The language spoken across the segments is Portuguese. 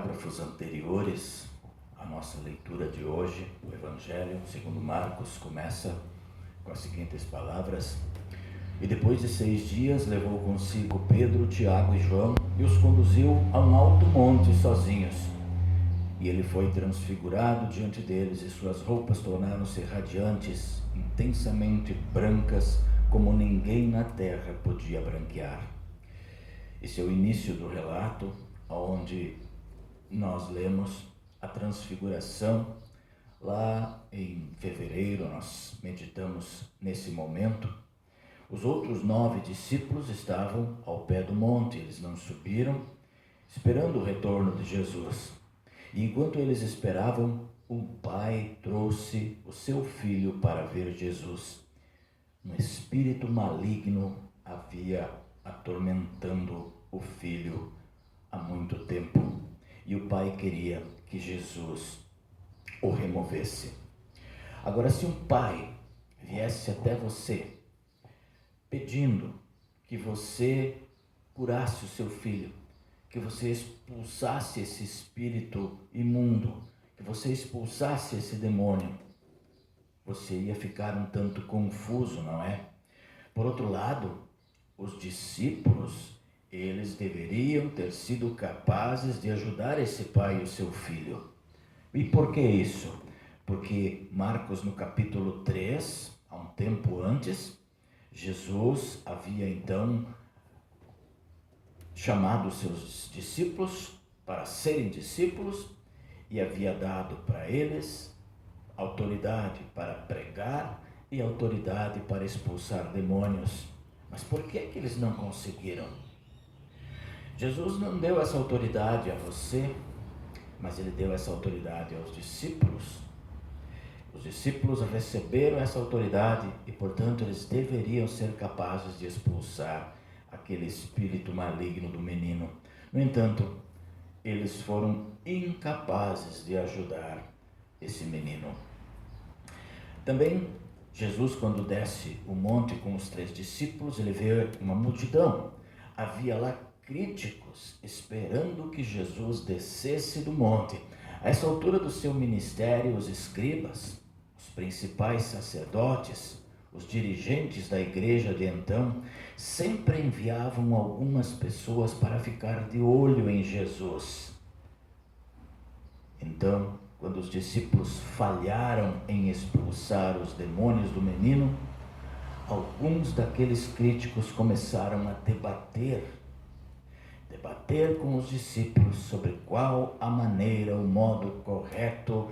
parágrafos anteriores à nossa leitura de hoje, o Evangelho segundo Marcos começa com as seguintes palavras: E depois de 6 dias levou consigo Pedro, Tiago e João e os conduziu a um alto monte sozinhos. E ele foi transfigurado diante deles, e suas roupas tornaram-se radiantes, intensamente brancas, como ninguém na terra podia branquear. Esse é o início do relato, onde nós lemos a transfiguração. Lá em fevereiro nós meditamos nesse momento. Os outros 9 discípulos estavam ao pé do monte, eles não subiram, esperando o retorno de Jesus. E enquanto eles esperavam, o pai trouxe o seu filho para ver Jesus. Um espírito maligno havia atormentando o filho há muito tempo, e o pai queria que Jesus o removesse. Agora, se um pai viesse até você pedindo que você curasse o seu filho, que você expulsasse esse espírito imundo, que você expulsasse esse demônio, você ia ficar um tanto confuso, não é? Por outro lado, os discípulos, eles deveriam ter sido capazes de ajudar esse pai e o seu filho. E por que isso? Porque Marcos, no capítulo 3, há um tempo antes, Jesus havia então chamado os seus discípulos para serem discípulos e havia dado para eles autoridade para pregar e autoridade para expulsar demônios. Mas por que eles não conseguiram? Jesus não deu essa autoridade a você, mas ele deu essa autoridade aos discípulos. Os discípulos receberam essa autoridade e, portanto, eles deveriam ser capazes de expulsar aquele espírito maligno do menino. No entanto, eles foram incapazes de ajudar esse menino. Também, Jesus, quando desce o monte com os 3 discípulos, ele vê uma multidão. Havia lá críticos esperando que Jesus descesse do monte. A essa altura do seu ministério, os escribas, os principais sacerdotes, os dirigentes da igreja de então, sempre enviavam algumas pessoas para ficar de olho em Jesus. Então, quando os discípulos falharam em expulsar os demônios do menino, alguns daqueles críticos começaram a debater com os discípulos sobre qual a maneira, o modo correto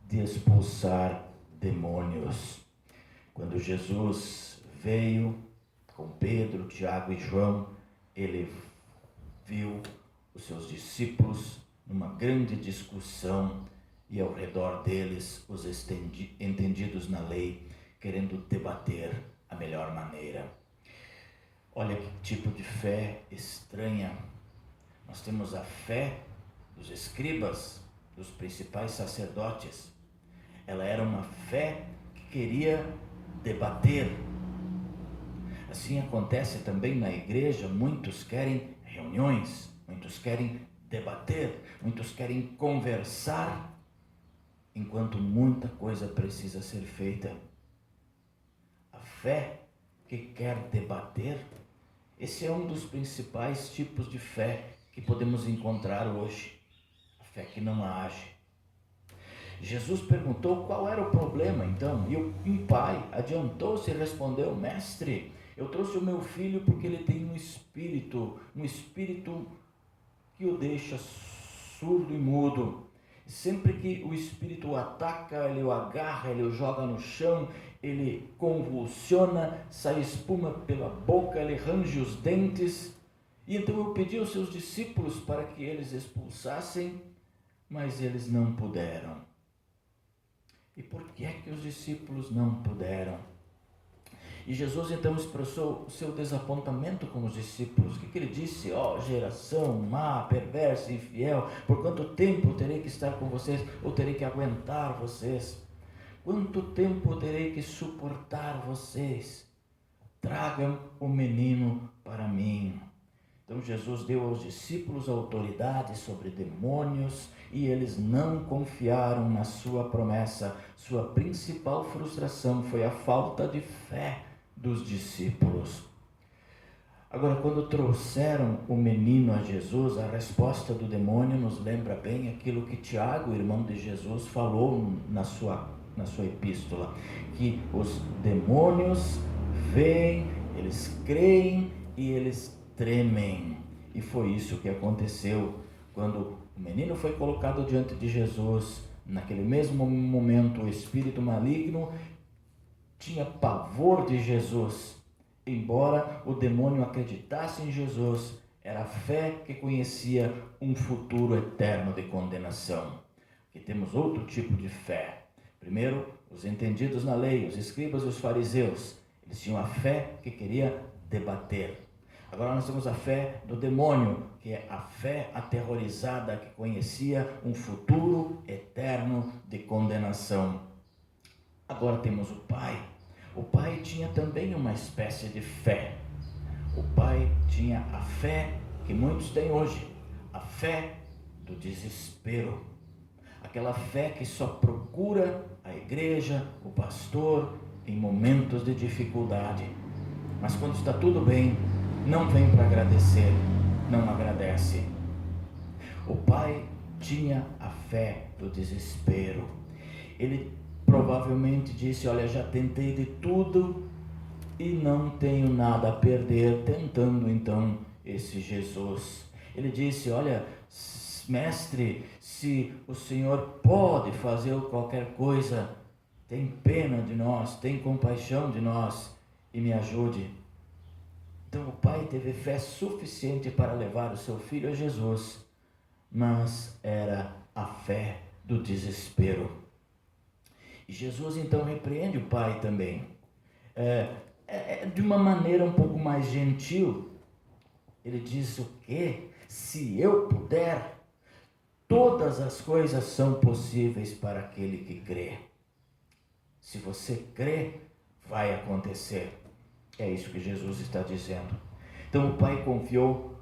de expulsar demônios. Quando Jesus veio com Pedro, Tiago e João, ele viu os seus discípulos numa grande discussão e ao redor deles os entendidos na lei, querendo debater a melhor maneira. Olha que tipo de fé estranha. Nós temos a fé dos escribas, dos principais sacerdotes. Ela era uma fé que queria debater. Assim acontece também na igreja. Muitos querem reuniões, muitos querem debater, muitos querem conversar, enquanto muita coisa precisa ser feita. A fé que quer debater, esse é um dos principais tipos de fé que podemos encontrar hoje. A fé que não age. Jesus perguntou qual era o problema então, e o pai adiantou-se e respondeu: Mestre, eu trouxe o meu filho porque ele tem um espírito que o deixa surdo e mudo. Sempre que o espírito o ataca, ele o agarra, ele o joga no chão, ele convulsiona, sai espuma pela boca, ele range os dentes. E então eu pedi aos seus discípulos para que eles expulsassem, mas eles não puderam. E por que é que os discípulos não puderam? E Jesus então expressou o seu desapontamento com os discípulos. O que ele disse? Ó, geração má, perversa, infiel, por quanto tempo terei que estar com vocês, ou terei que aguentar vocês? Quanto tempo terei que suportar vocês? Tragam o menino para mim. Então Jesus deu aos discípulos autoridade sobre demônios e eles não confiaram na sua promessa. Sua principal frustração foi a falta de fé dos discípulos. Agora, quando trouxeram o menino a Jesus, a resposta do demônio nos lembra bem aquilo que Tiago, irmão de Jesus, falou na sua epístola, que os demônios veem, eles creem e eles tremem. E foi isso que aconteceu quando o menino foi colocado diante de Jesus. Naquele mesmo momento, o espírito maligno tinha pavor de Jesus. Embora o demônio acreditasse em Jesus, era a fé que conhecia um futuro eterno de condenação. Aqui temos outro tipo de fé. Primeiro, os entendidos na lei, os escribas e os fariseus. Eles tinham a fé que queria debater. Agora nós temos a fé do demônio, que é a fé aterrorizada que conhecia um futuro eterno de condenação. Agora temos o Pai. O Pai tinha também uma espécie de fé. O Pai tinha a fé que muitos têm hoje, a fé do desespero. Aquela fé que só procura a igreja, o pastor, em momentos de dificuldade. Mas quando está tudo bem, não vem para agradecer, não agradece. O Pai tinha a fé do desespero. Ele provavelmente disse: olha, já tentei de tudo e não tenho nada a perder, tentando então esse Jesus. Ele disse: olha, mestre, se o Senhor pode fazer qualquer coisa, tem pena de nós, tem compaixão de nós e me ajude. Então o Pai teve fé suficiente para levar o seu filho a Jesus, mas era a fé do desespero. E Jesus então repreende o Pai também, de uma maneira um pouco mais gentil. Ele diz o quê? Se eu puder, todas as coisas são possíveis para aquele que crê. Se você crê, vai acontecer. É isso que Jesus está dizendo. Então o Pai confiou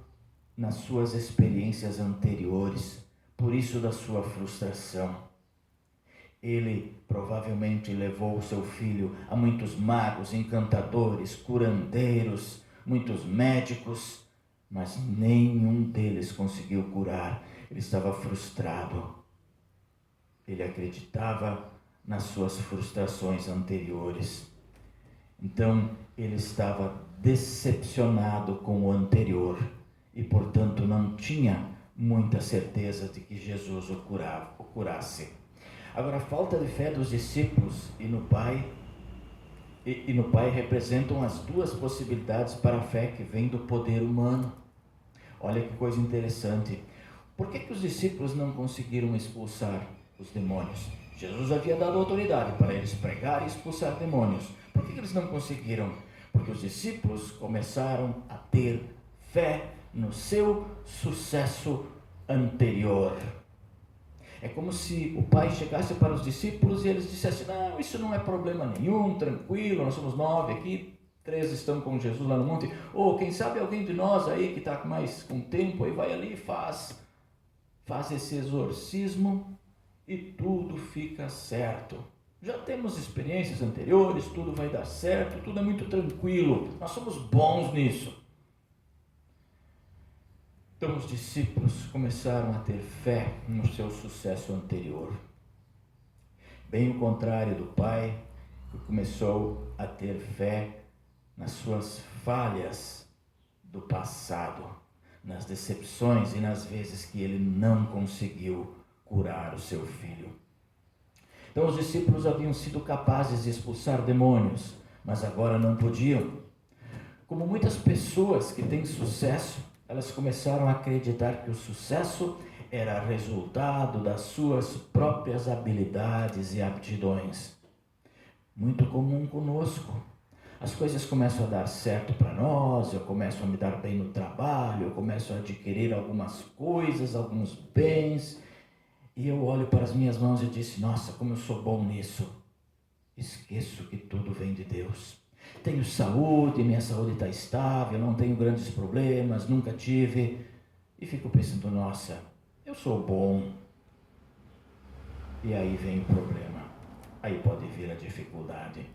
nas suas experiências anteriores, por isso da sua frustração. Ele provavelmente levou o seu filho a muitos magos, encantadores, curandeiros, muitos médicos, mas nenhum deles conseguiu curar. Ele estava frustrado. Ele acreditava nas suas frustrações anteriores. Então, ele estava decepcionado com o anterior e, portanto, não tinha muita certeza de que Jesus o curasse. Agora, a falta de fé dos discípulos e no Pai representam as duas possibilidades para a fé que vem do poder humano. Olha que coisa interessante. Por que os discípulos não conseguiram expulsar os demônios? Jesus havia dado autoridade para eles pregar e expulsar demônios. Por que eles não conseguiram? Porque os discípulos começaram a ter fé no seu sucesso anterior. É como se o Pai chegasse para os discípulos e eles dissessem: não, isso não é problema nenhum, tranquilo, nós somos 9 aqui, 3 estão com Jesus lá no monte, ou quem sabe alguém de nós aí que está mais com tempo, aí vai ali e faz esse exorcismo e tudo fica certo. Já temos experiências anteriores, tudo vai dar certo, tudo é muito tranquilo, nós somos bons nisso. Então os discípulos começaram a ter fé no seu sucesso anterior. Bem o contrário do Pai, que começou a ter fé nas suas falhas do passado, nas decepções e nas vezes que ele não conseguiu curar o seu filho. Então os discípulos haviam sido capazes de expulsar demônios, mas agora não podiam. Como muitas pessoas que têm sucesso, elas começaram a acreditar que o sucesso era resultado das suas próprias habilidades e aptidões. Muito comum conosco. As coisas começam a dar certo para nós, eu começo a me dar bem no trabalho, eu começo a adquirir algumas coisas, alguns bens, e eu olho para as minhas mãos e disse: nossa, como eu sou bom nisso. Esqueço que tudo vem de Deus. Tenho saúde, minha saúde está estável, não tenho grandes problemas, nunca tive. E fico pensando, nossa, eu sou bom. E aí vem o problema. Aí pode vir a dificuldade.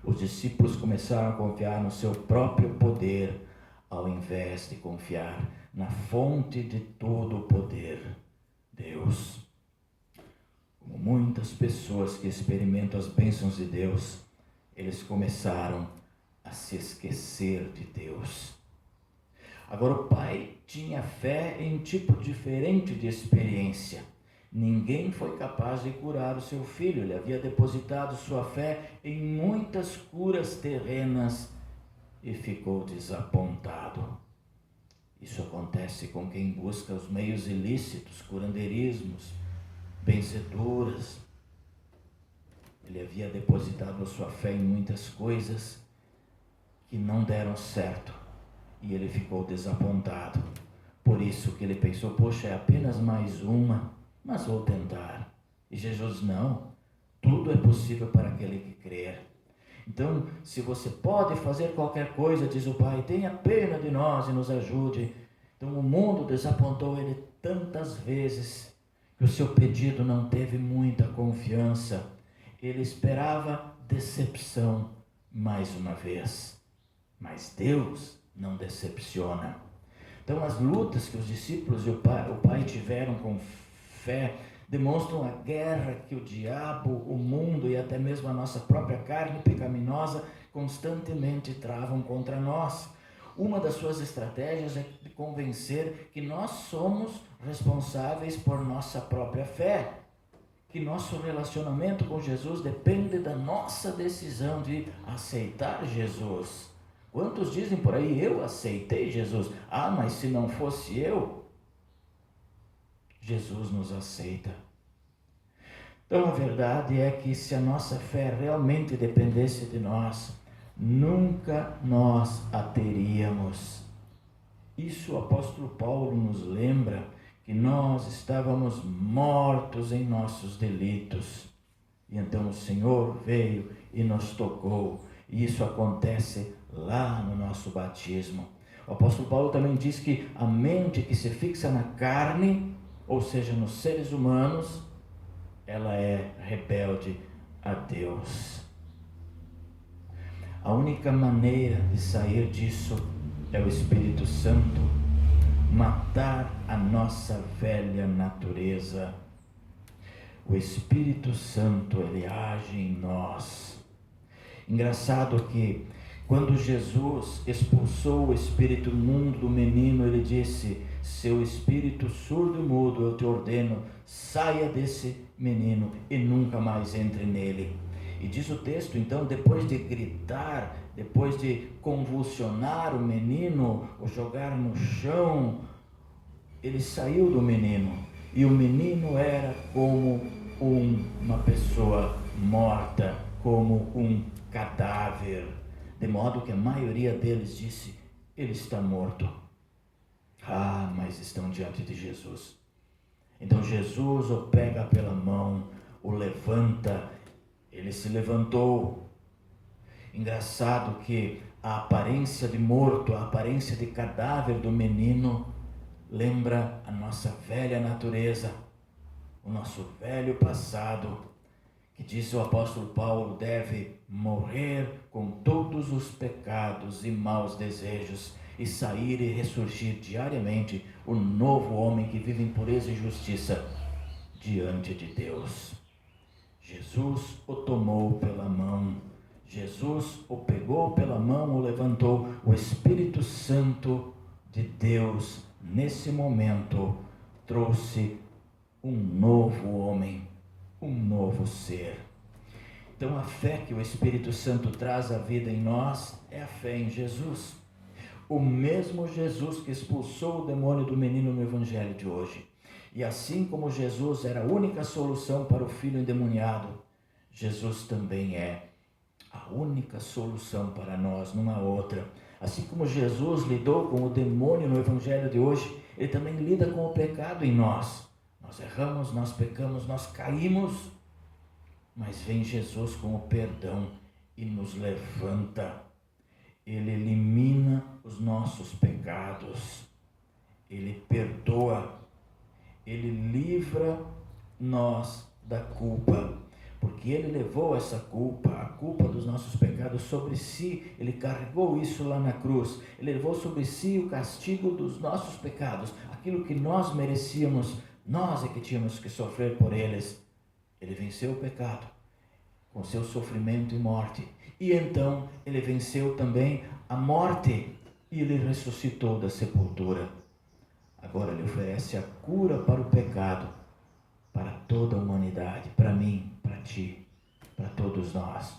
Os discípulos começaram a confiar no seu próprio poder, ao invés de confiar na fonte de todo o poder, Deus. Como muitas pessoas que experimentam as bênçãos de Deus, eles começaram a se esquecer de Deus. Agora o pai tinha fé em um tipo diferente de experiência. Ninguém foi capaz de curar o seu filho. Ele havia depositado sua fé em muitas curas terrenas e ficou desapontado. Isso acontece com quem busca os meios ilícitos, curandeirismos, benzeduras. Ele havia depositado a sua fé em muitas coisas que não deram certo e ele ficou desapontado. Por isso que ele pensou, poxa, é apenas mais uma, mas vou tentar. E Jesus, não, tudo é possível para aquele que crer. Então, se você pode fazer qualquer coisa, diz o Pai, tenha pena de nós e nos ajude. Então o mundo desapontou ele tantas vezes que o seu pedido não teve muita confiança. Ele esperava decepção mais uma vez. Mas Deus não decepciona. Então as lutas que os discípulos e o pai tiveram com fé demonstram a guerra que o diabo, o mundo e até mesmo a nossa própria carne pecaminosa constantemente travam contra nós. Uma das suas estratégias é de convencer que nós somos responsáveis por nossa própria fé, que nosso relacionamento com Jesus depende da nossa decisão de aceitar Jesus. Quantos dizem por aí, eu aceitei Jesus? Ah, mas se não fosse eu, Jesus nos aceita. Então a verdade é que se a nossa fé realmente dependesse de nós, nunca nós a teríamos. Isso o apóstolo Paulo nos lembra, que nós estávamos mortos em nossos delitos. E então o Senhor veio e nos tocou. E isso acontece lá no nosso batismo. O apóstolo Paulo também diz que a mente que se fixa na carne, ou seja, nos seres humanos, ela é rebelde a Deus. A única maneira de sair disso é o Espírito Santo matar a nossa velha natureza. O Espírito Santo, ele age em nós. Engraçado que quando Jesus expulsou o espírito imundo do menino, ele disse: seu espírito surdo e mudo, eu te ordeno, saia desse menino e nunca mais entre nele. E diz o texto, então, depois de gritar, depois de convulsionar o menino, o jogar no chão, ele saiu do menino. E o menino era como uma pessoa morta, como um cadáver. De modo que a maioria deles disse, ele está morto. Ah, mas estão diante de Jesus. Então Jesus o pega pela mão, o levanta, ele se levantou. Engraçado que a aparência de morto, a aparência de cadáver do menino lembra a nossa velha natureza, o nosso velho passado, que diz o apóstolo Paulo, deve morrer com todos os pecados e maus desejos e sair e ressurgir diariamente o novo homem que vive em pureza e justiça diante de Deus. Jesus o tomou pela mão, Jesus o pegou pela mão, o levantou. O Espírito Santo de Deus, nesse momento, trouxe um novo homem, um novo ser. Então a fé que o Espírito Santo traz à vida em nós é a fé em Jesus. O mesmo Jesus que expulsou o demônio do menino no Evangelho de hoje. E assim como Jesus era a única solução para o filho endemoniado, Jesus também é a única solução para nós, não há outra. Assim como Jesus lidou com o demônio no Evangelho de hoje, ele também lida com o pecado em nós. Nós erramos, nós pecamos, nós caímos, mas vem Jesus com o perdão e nos levanta. Ele elimina os nossos pecados. Ele perdoa. Ele livra nós da culpa. Porque Ele levou essa culpa, a culpa dos nossos pecados sobre si. Ele carregou isso lá na cruz. Ele levou sobre si o castigo dos nossos pecados. Aquilo que nós merecíamos, nós é que tínhamos que sofrer por eles. Ele venceu o pecado com seu sofrimento e morte. E então Ele venceu também a morte. E Ele ressuscitou da sepultura. Agora Ele oferece a cura para o pecado, para toda a humanidade, para mim, para ti, para todos nós.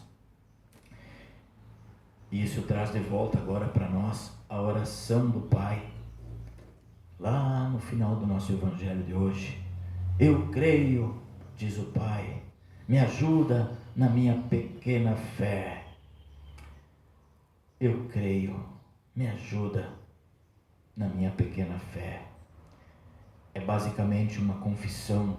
E isso traz de volta agora para nós a oração do Pai. Lá no final do nosso Evangelho de hoje, eu creio, diz o Pai, me ajuda na minha pequena fé. Eu creio, me ajuda na minha pequena fé. É basicamente uma confissão,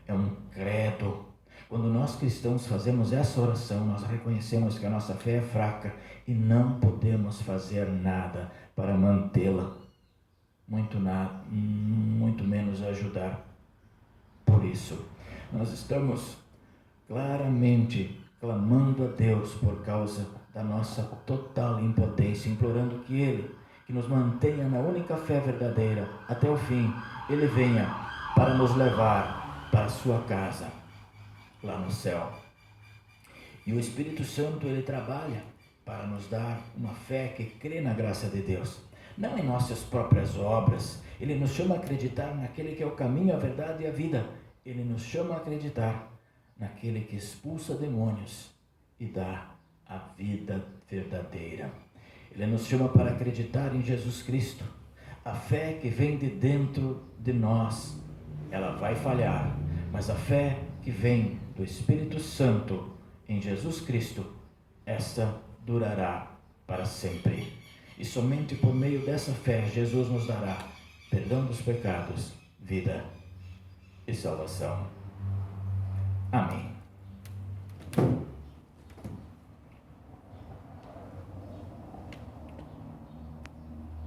é um credo. Quando nós cristãos fazemos essa oração, nós reconhecemos que a nossa fé é fraca e não podemos fazer nada para mantê-la, muito menos ajudar. Por isso, nós estamos claramente clamando a Deus por causa da nossa total impotência, implorando que Ele, que nos mantenha na única fé verdadeira até o fim, Ele venha para nos levar para a sua casa, lá no céu. E o Espírito Santo, Ele trabalha para nos dar uma fé que crê na graça de Deus, não em nossas próprias obras. Ele nos chama a acreditar naquele que é o caminho, a verdade e a vida. Ele nos chama a acreditar naquele que expulsa demônios e dá a vida verdadeira. Ele nos chama para acreditar em Jesus Cristo. A fé que vem de dentro de nós, ela vai falhar, mas a fé que vem do Espírito Santo em Jesus Cristo, esta durará para sempre. E somente por meio dessa fé, Jesus nos dará perdão dos pecados, vida e salvação. Amém.